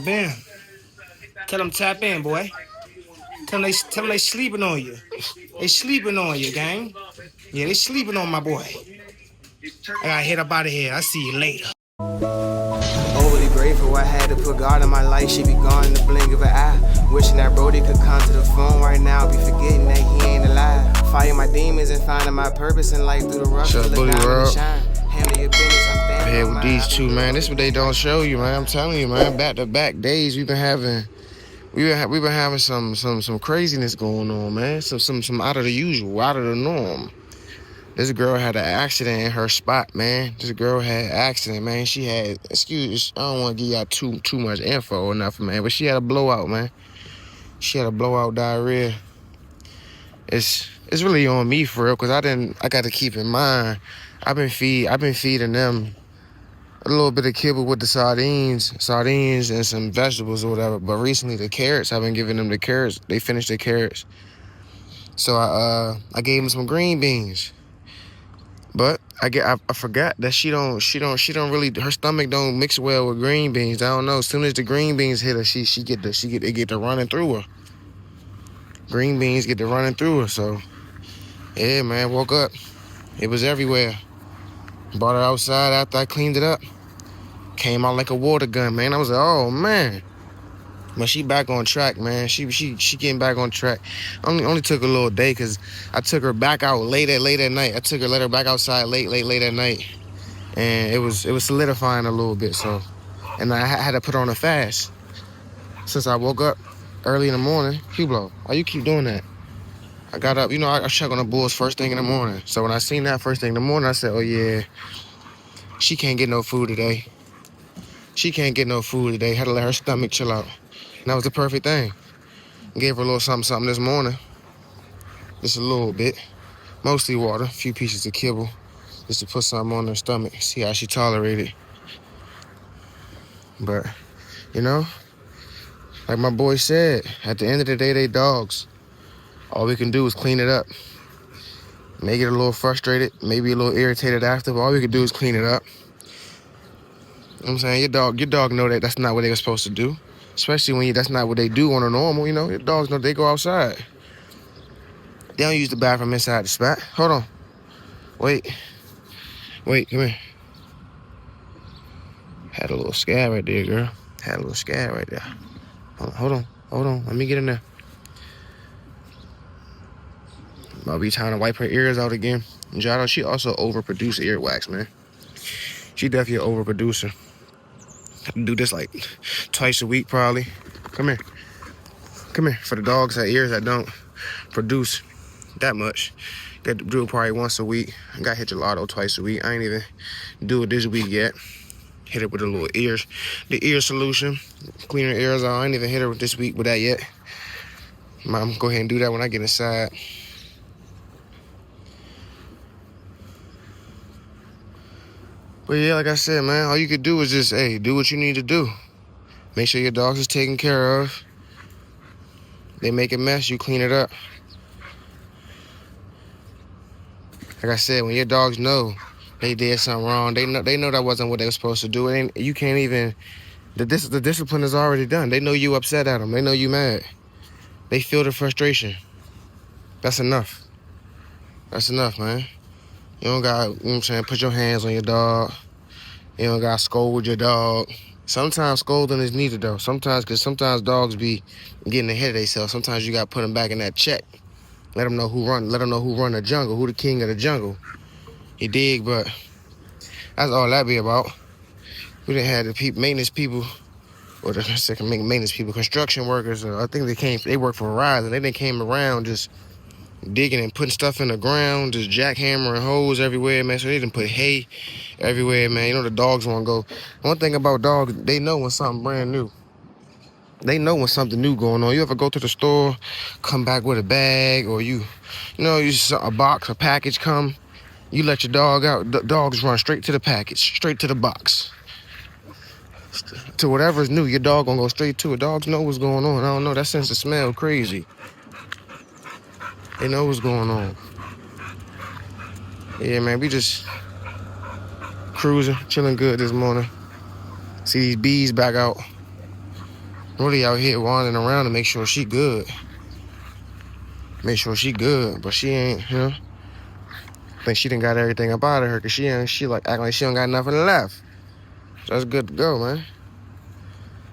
Ben, tell them tap in, boy. Tell them they sleeping on you. They sleeping on you, gang. Yeah, they sleeping on my boy. I gotta head up out of here. I'll see you later. Overly grateful, I had to put God in my life. She be gone in the blink of an eye. Wishing that Brody could come to the phone right now. Be forgetting that he ain't alive. Fighting my demons and finding my purpose in life through the rough. What's up, Bully World? Handle your business, I'm I'm standing here on with my these two, man. This is what they don't show you, man. I'm telling you, man. Back to back days, we've been having some craziness going on, man. Some out of the usual, out of the norm. This girl had an accident in her spot, man. This girl had an accident, man. She had, I don't want to give y'all too much info or nothing, man. But she had a blowout, man. She had a blowout diarrhea. It's really on me for real, cause I got to keep in mind. I've been feeding them a little bit of kibble with the sardines and some vegetables or whatever. But recently the carrots, I've been giving them the carrots. They finished the carrots, so I gave them some green beans. But I forgot that she don't really, her stomach don't mix well with green beans. I don't know. As soon as the green beans hit her, it get to running through her. Green beans get to running through her. So yeah, man, woke up. It was everywhere. Brought her outside after I cleaned it up. Came out like a water gun, man. I was like, oh man. But she back on track, man. She getting back on track. Only took a little day because I took her back out late at night. Let her back outside late at night, and it was solidifying a little bit. So, and I had to put her on a fast since I woke up early in the morning. Hublot, why you keep doing that? I got up, I check on the bulls first thing in the morning. So when I seen that first thing in the morning, I said, oh yeah, she can't get no food today. Had to let her stomach chill out. And that was the perfect thing. Gave her a little something this morning. Just a little bit. Mostly water, a few pieces of kibble. Just to put something on her stomach. See how she tolerated. But, like my boy said, at the end of the day, they dogs. All we can do is clean it up. May get a little frustrated, maybe a little irritated after, but all we can do is clean it up. You know what I'm saying? Your dog know that that's not what they were supposed to do. Especially when that's not what they do on a normal, Your dogs know they go outside. They don't use the bathroom inside the spot. Hold on. Wait, come here. Had a little scab right there, girl. Had a little scab right there. Hold on. Let me get in there. I'll be trying to wipe her ears out again. Jado, she also overproduced earwax, man. She definitely an overproducer. I do this like twice a week, probably. Come here. For the dogs that ears that don't produce that much, got to do it probably once a week. I got hit gelato twice a week. I ain't even do it this week yet. Hit it with a little the ear solution, clean her ears out. I ain't even hit her this week with that yet. I'm go ahead and do that when I get inside. But yeah, like I said, man, all you could do is just, do what you need to do. Make sure your dogs is taken care of. They make a mess, you clean it up. Like I said, when your dogs know they did something wrong, they know that wasn't what they were supposed to do. You can't even, the discipline is already done. They know you upset at them. They know you mad. They feel the frustration. That's enough. That's enough, man. You don't got, put your hands on your dog. You don't got to scold your dog. Sometimes scolding is needed, though. Because sometimes dogs be getting ahead of themselves. Sometimes you got to put them back in that check. Let them know who run the jungle, who the king of the jungle. You dig? But that's all that be about. We didn't have the maintenance people, or the second maintenance people, construction workers. I think they work for Verizon. They came around just digging and putting stuff in the ground, just jackhammering holes everywhere, man. So they didn't put hay everywhere, man. The dogs want to go. One thing about dogs, they know when something brand new. They know when something new going on. You ever go to the store, come back with a bag, or a box, a package come, you let your dog out, the dogs run straight to the package, straight to the box. To whatever's new, your dog gonna go straight to it. Dogs know what's going on. I don't know, that sense of smell crazy. They know what's going on. Yeah, man, we just cruising, chilling good this morning. See these bees back out. Really out here wandering around to make sure she good. Make sure she good, but she ain't, you know. Think she done got everything up out of her, cause she like acting like she don't got nothing left. So that's good to go, man.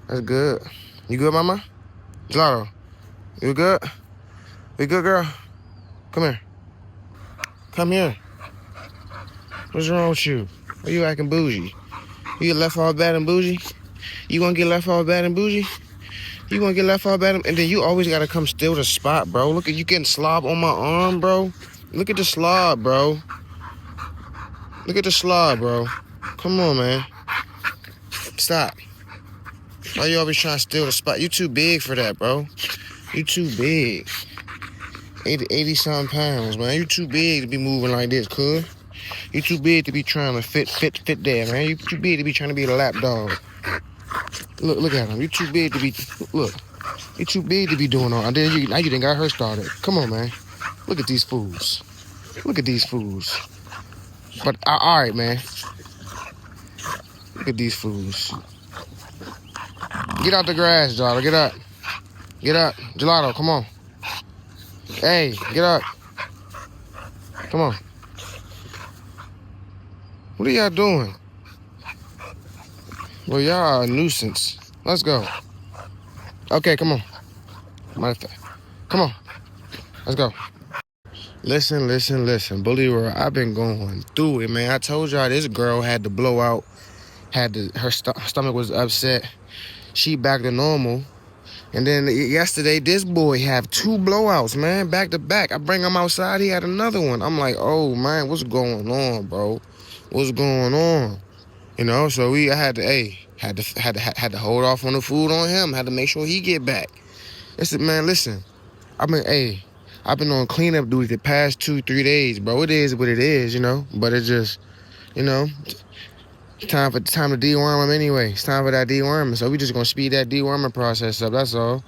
That's good. You good, mama? Gelato, you good? You good, girl? Come here. Come here. What's wrong with you? Why you acting bougie? You get left all bad and bougie? You gonna get left all bad and bougie? You gonna get left all bad and then you always gotta come steal the spot, bro. Look at you getting slob on my arm, bro. Look at the slob, bro. Look at the slob, bro. Come on, man. Stop. Why you always trying to steal the spot? You too big for that, bro. You too big. 80-something pounds, man. You too big to be moving like this, cuz. You too big to be trying to fit there, man. You too big to be trying to be a lap dog. Look at him. You too big to be, look. You too big to be doing all. And then now you done got her started. Come on, man. Look at these fools. Look at these fools. But, all right, man. Look at these fools. Get out the grass, Gelato. Get up. Get up. Gelato, come on. Hey, get up. Come on. What are y'all doing? Well, y'all are a nuisance. Let's go. Okay, come on. Come on. Let's go. Listen. Bully World, I've been going through it, man. I told y'all this girl had to blow out. Her stomach was upset. She back to normal. And then yesterday, this boy have 2 blowouts, man, back to back. I bring him outside, he had another one. I'm like, oh, man, what's going on, bro? What's going on? You know, so I had to hold off on the food on him. Had to make sure he get back. I said, man, listen, I've been on cleanup duty the past 2-3 days, bro. It is what it is, you know. But it just, you know, time to deworm him anyway. It's time for that deworming. So we just gonna speed that deworming process up. That's all.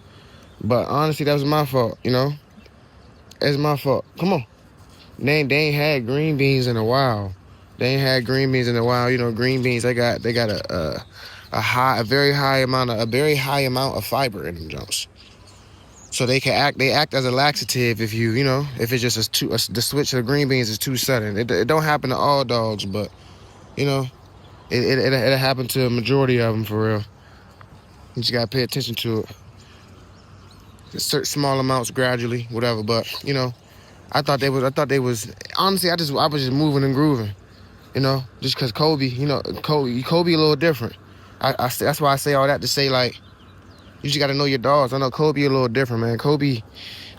But honestly, that was my fault, you know. It's my fault. Come on. They ain't had green beans in a while. You know, green beans, they got a very high amount of fiber in them jumps. So they act as a laxative if if it's just the switch of green beans is too sudden. It don't happen to all dogs, but you know, it'll happen to a majority of them for real. You just gotta pay attention to it. Certain small amounts gradually, whatever. But you know, I thought they was honestly, I was just moving and grooving. You know, just because Kobe a little different. That's why I say all that to say, like, you just got to know your dogs. I know Kobe a little different, man. Kobe,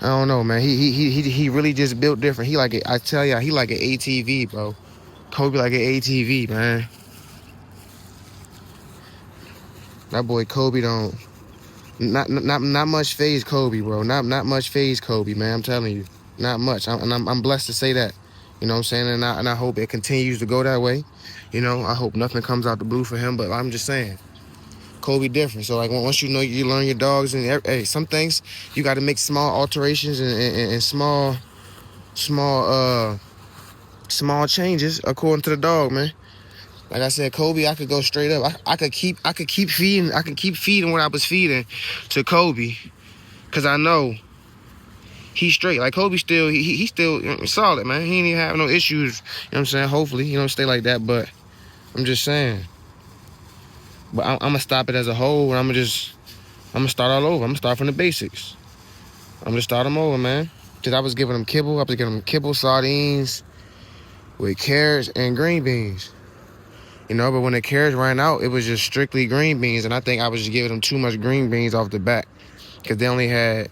I don't know, man. He really just built different. I tell ya, he like an ATV, bro. Kobe like an ATV, man. That boy Kobe not much phase Kobe, bro. Not much phase Kobe, man. I'm telling you, not much. I'm blessed to say that. You know what I'm saying? And I hope it continues to go that way. You know, I hope nothing comes out the blue for him, but I'm just saying, Kobe different. So, like, once you learn your dogs, and hey, some things, you got to make small alterations and small changes according to the dog, man. Like I said, Kobe, I could go straight up. I could keep feeding what I was feeding to Kobe, because I know he's straight. Like, Kobe still, he's still solid, man. He ain't even have no issues, you know what I'm saying? Hopefully, stay like that, but I'm just saying. But I'm going to stop it as a whole, and I'm going to start all over. I'm going to start from the basics. I'm going to start them over, man. Because I was giving them kibble, sardines with carrots and green beans. You know, but when the carrots ran out, it was just strictly green beans, and I think I was just giving them too much green beans off the bat, because they only had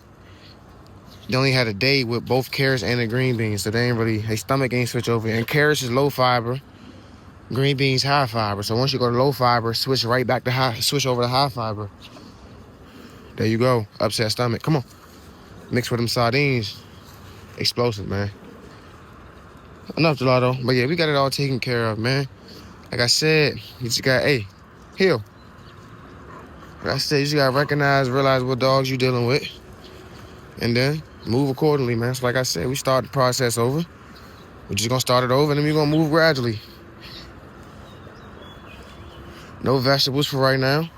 a day with both carrots and the green beans, so their stomach ain't switch over. And carrots is low fiber, green beans high fiber. So once you go to low fiber, switch over to high fiber. There you go, upset stomach. Come on, mix with them sardines, explosive, man. Enough gelato, but yeah, we got it all taken care of, man. Like I said, you just got, heal. Like I said, you just got to realize what dogs you dealing with, and then move accordingly, man. So like I said, we start the process over. We're just going to start it over, and then we're going to move gradually. No vegetables for right now.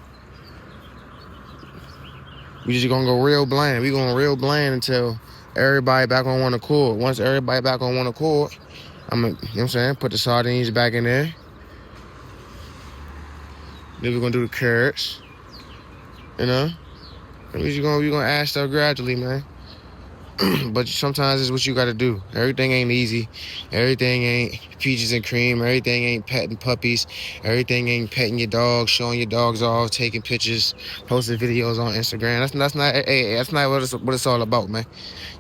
We just gonna go real bland. We going real bland until everybody back on one accord. Once everybody back on one accord, I'm gonna, you know what I'm saying, put the sardines back in there. Then we're gonna do the carrots, you know? And we gonna add stuff gradually, man. But sometimes it's what you gotta do. Everything ain't easy. Everything ain't peaches and cream. Everything ain't petting puppies. Everything ain't petting your dog, showing your dogs off, taking pictures, posting videos on Instagram. That's not what it's all about, man.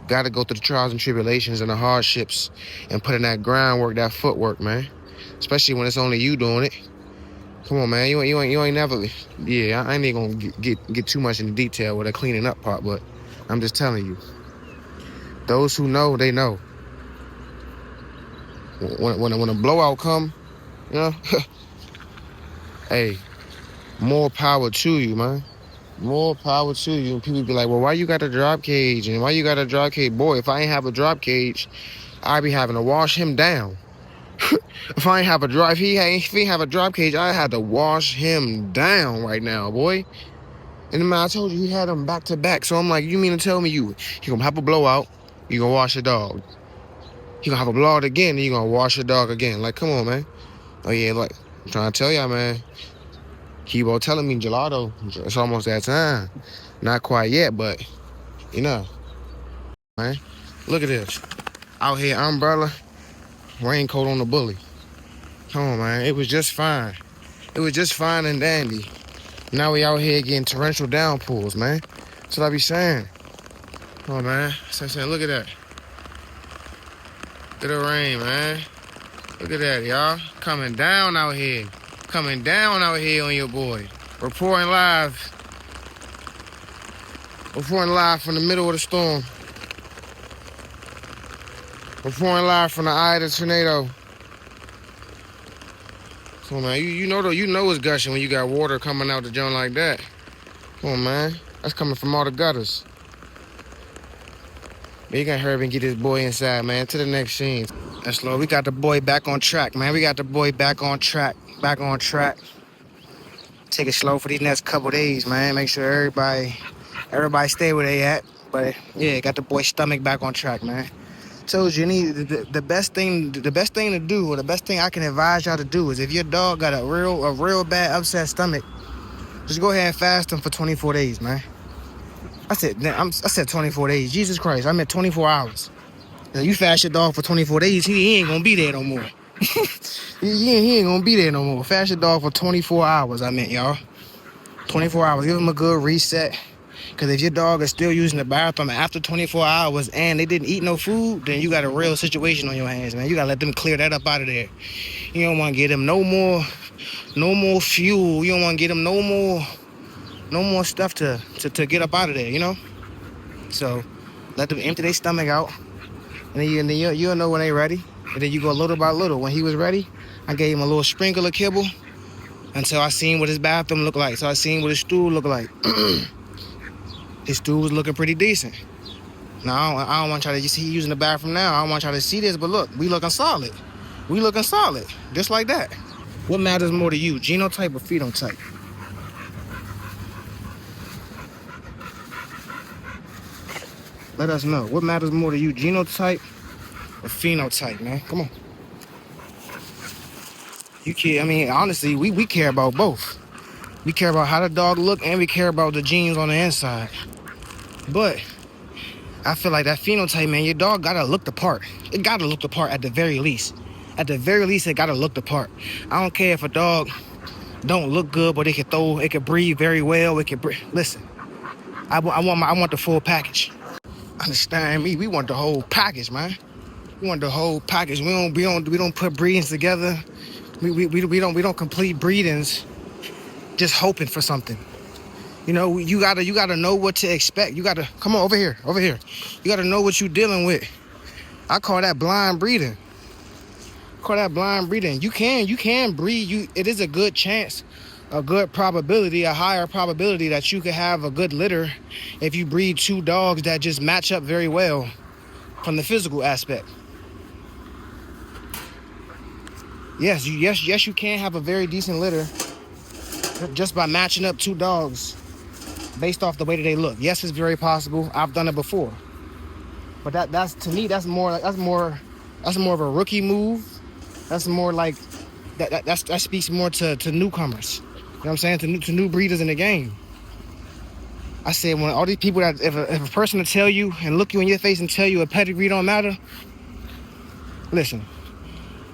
Gotta go through the trials and tribulations and the hardships and put in that groundwork, that footwork, man. Especially when it's only you doing it. Come on, man. You ain't never. Yeah, I ain't even gonna get too much into detail with the cleaning up part, but I'm just telling you. Those who know, they know. When a blowout come, you know, hey, more power to you, man. More power to you. And people be like, well, why you got a drop cage? And why you got a drop cage? Boy, if I ain't have a drop cage, I'd be having to wash him down. If I ain't have a drop, if he ain't have a drop cage, I had to wash him down right now, boy. And then I told you he had them back to back. So I'm like, you mean to tell me he gonna have a blowout, you gonna wash your dog. He gonna have a blowout again, and you gonna wash your dog again. Like, come on, man. Oh yeah, like, I'm trying to tell y'all, man. Kibo telling me gelato, it's almost that time. Not quite yet, but you know, man. Look at this. Out here, umbrella, raincoat on the bully. Come on, man. It was just fine. It was just fine and dandy. Now we out here getting torrential downpours, man. That's what I be saying. Come on, man. So I'm saying, look at that. Look at the rain, man. Look at that, y'all. Coming down out here. Coming down out here on your boy. Reporting live. Reporting live from the middle of the storm. Reporting live from the eye of the tornado. Come on, man. You know it's gushing when you got water coming out the joint like that. Come on, man. That's coming from all the gutters. Man, you gotta hurry up and get this boy inside, man. To the next scene. That's slow. We got the boy back on track, man. We got the boy back on track. Back on track. Take it slow for these next couple days, man. Make sure everybody stay where they at. But yeah, got the boy's stomach back on track, man. Told you, the best thing to do, or the best thing I can advise y'all to do is if your dog got a real bad upset stomach, just go ahead and fast him for 24 days, man. I said 24 days. Jesus Christ, I meant 24 hours. Now, you fast your dog for 24 days, he ain't gonna be there no more. he ain't gonna be there no more. Fast your dog for 24 hours, I meant, y'all. 24 hours. Give him a good reset. Because if your dog is still using the bathroom after 24 hours and they didn't eat no food, then you got a real situation on your hands, man. You got to let them clear that up out of there. You don't want to get them no more fuel. You don't want to get them no more stuff to get up out of there, you know? So let them empty their stomach out. And then you'll know when they ready. And then you go little by little. When he was ready, I gave him a little sprinkle of kibble until I seen what his bathroom looked like. So I seen what his stool looked like. His stool was looking pretty decent. Now, I don't want y'all to see he using the bathroom now. I don't want y'all to see this, but look, we looking solid. We looking solid, just like that. What matters more to you, genotype or phenotype? Let us know. What matters more to you, genotype or phenotype, man? Come on. You care, I mean, honestly, we care about both. We care about how the dog look and we care about the genes on the inside. But I feel like that phenotype, man, your dog gotta look the part. It gotta look the part at the very least. At the very least, it gotta look the part. I don't care if a dog don't look good, but it can breathe very well. Listen, I want the full package. Understand me? We want the whole package, man. We want the whole package. We don't put breedings together. We don't complete breedings just hoping for something. You know, you gotta know what to expect. You gotta come on over here. You gotta know what you're dealing with. I call that blind breeding. You can breed. It is a good chance, a good probability, a higher probability that you could have a good litter if you breed two dogs that just match up very well from the physical aspect. Yes, you can have a very decent litter just by matching up two dogs based off the way that they look. Yes, it's very possible. I've done it before. But that's to me, that's more of a rookie move. That's more like that speaks more to newcomers. You know what I'm saying? To new breeders in the game. I said, when all these people that if a person to tell you and look you in your face and tell you a pedigree don't matter, listen,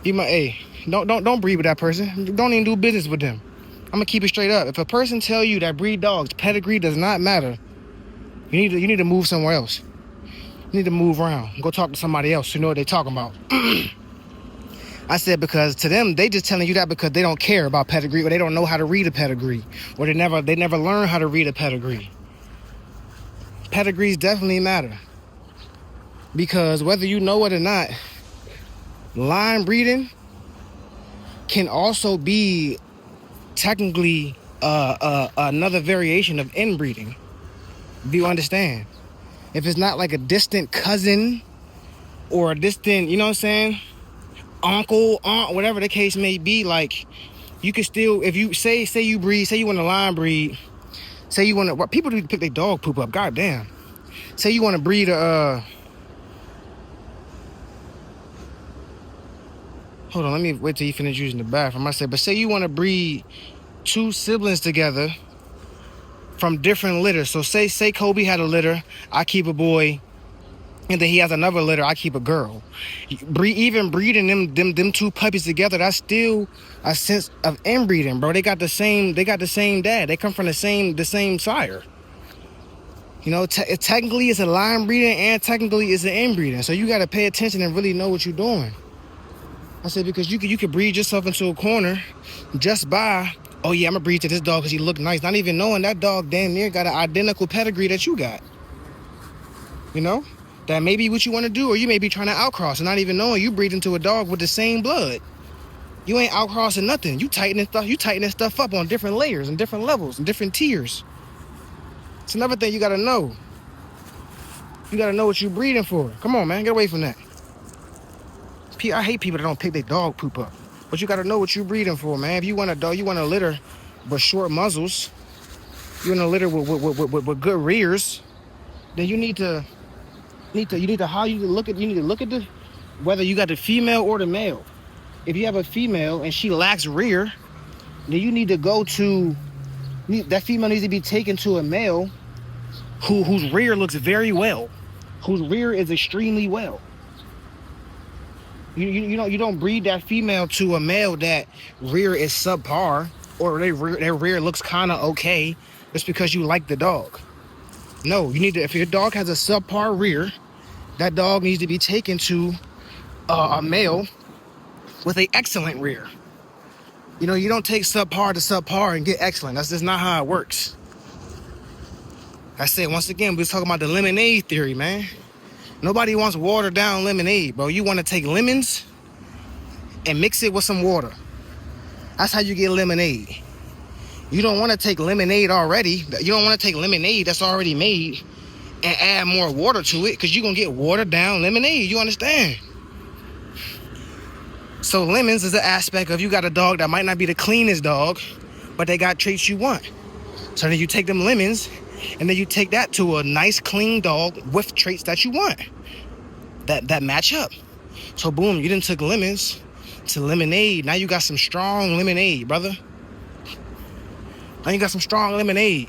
don't breed with that person. Don't even do business with them. I'm gonna keep it straight up. If a person tell you that breed dogs pedigree does not matter, you need to move somewhere else. You need to move around. Go talk to somebody else who know what they're talking about. I said, because to them, they just telling you that because they don't care about pedigree, or they don't know how to read a pedigree, or they never learn how to read a pedigree. Pedigrees definitely matter, because whether you know it or not, line breeding can also be technically another variation of inbreeding. Do you understand? If it's not like a distant cousin or a distant, you know what I'm saying, uncle, aunt, whatever the case may be, like, you can still, if you say you breed, say you want to line breed, say you want to, people do pick their dog poop up, goddamn. Say you want to breed hold on, let me wait till you finish using the bathroom. I said, but say you want to breed two siblings together from different litters. So say Kobe had a litter, I keep a boy, and then he has another litter, I keep a girl. Even breeding them two puppies together, that's still a sense of inbreeding, bro. They got the same dad. They come from the same sire. You know, technically it's a line breeding and technically it's an inbreeding. So you got to pay attention and really know what you're doing. I said, because you could breed yourself into a corner just by, oh yeah, I'm gonna breed to this dog because he look nice, not even knowing that dog damn near got an identical pedigree that you got. You know, that may be what you want to do, or you may be trying to outcross and not even knowing you breed into a dog with the same blood. You ain't outcrossing nothing. You tightening stuff up on different layers and different levels and different tiers. It's another thing you gotta know. You gotta know what you're breeding for. Come on, man, get away from that. I hate people that don't pick their dog poop up. But you gotta know what you're breeding for, man. If you want a dog, you want a litter with short muzzles, you want a litter with good rears, then you need to look at the whether you got the female or the male. If you have a female and she lacks rear, then you need to that female needs to be taken to a male whose rear looks very well, whose rear is extremely well. You don't breed that female to a male that rear is subpar, or their rear looks kind of okay, just because you like the dog. No, you need to, if your dog has a subpar rear, that dog needs to be taken to a male with an excellent rear. You know, you don't take subpar to subpar and get excellent. That's just not how it works. I said, once again, we was talking about the lemonade theory, man. Nobody wants watered down lemonade, bro. You want to take lemons and mix it with some water. That's how you get lemonade. You don't want to take lemonade already. You don't want to take lemonade that's already made and add more water to it, because you're going to get watered down lemonade. You understand? So lemons is an aspect of, you got a dog that might not be the cleanest dog, but they got traits you want. So then you take them lemons, and then you take that to a nice clean dog with traits that you want, that match up. So boom, you done took lemons to lemonade. Now you got some strong lemonade, brother. Now you got some strong lemonade.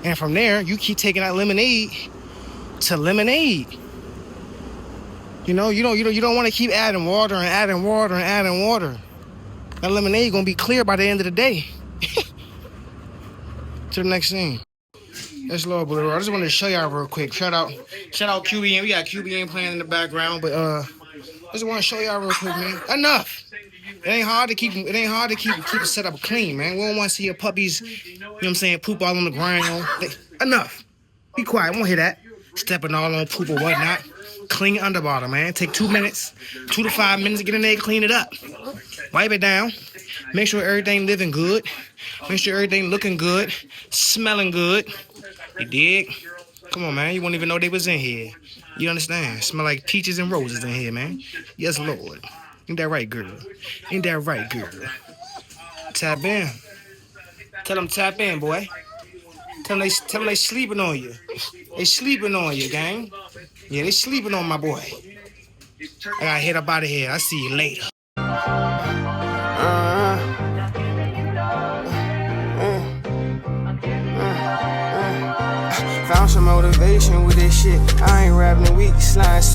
And from there, you keep taking that lemonade to lemonade. You know, you don't want to keep adding water and adding water and adding water. That lemonade gonna be clear by the end of the day. To the next scene. That's Lord Blue. I just wanted to show y'all real quick. Shout out QBN. We got QBN playing in the background, but I just want to show y'all real quick, man. Enough. It ain't hard to keep it set up clean, man. We don't want to see your puppies, you know what I'm saying, poop all on the ground. Enough. Be quiet. I won't hear that. Stepping all on poop or whatnot. Clean underbottom, man. Take 2 minutes, 2 to 5 minutes to get in there and clean it up. Wipe it down. Make sure everything living good. Make sure everything looking good, smelling good. You dig? Come on, man. You won't even know they was in here. You understand? Smell like peaches and roses in here, man. Yes, Lord. Ain't that right, girl? Ain't that right, girl? Tap in. Tell them tap in, boy. Tell them they sleeping on you. They sleeping on you, gang. Yeah, they sleeping on my boy. I gotta head up out of here. I see you later. Found some motivation with this shit. I ain't rapping weak, slime.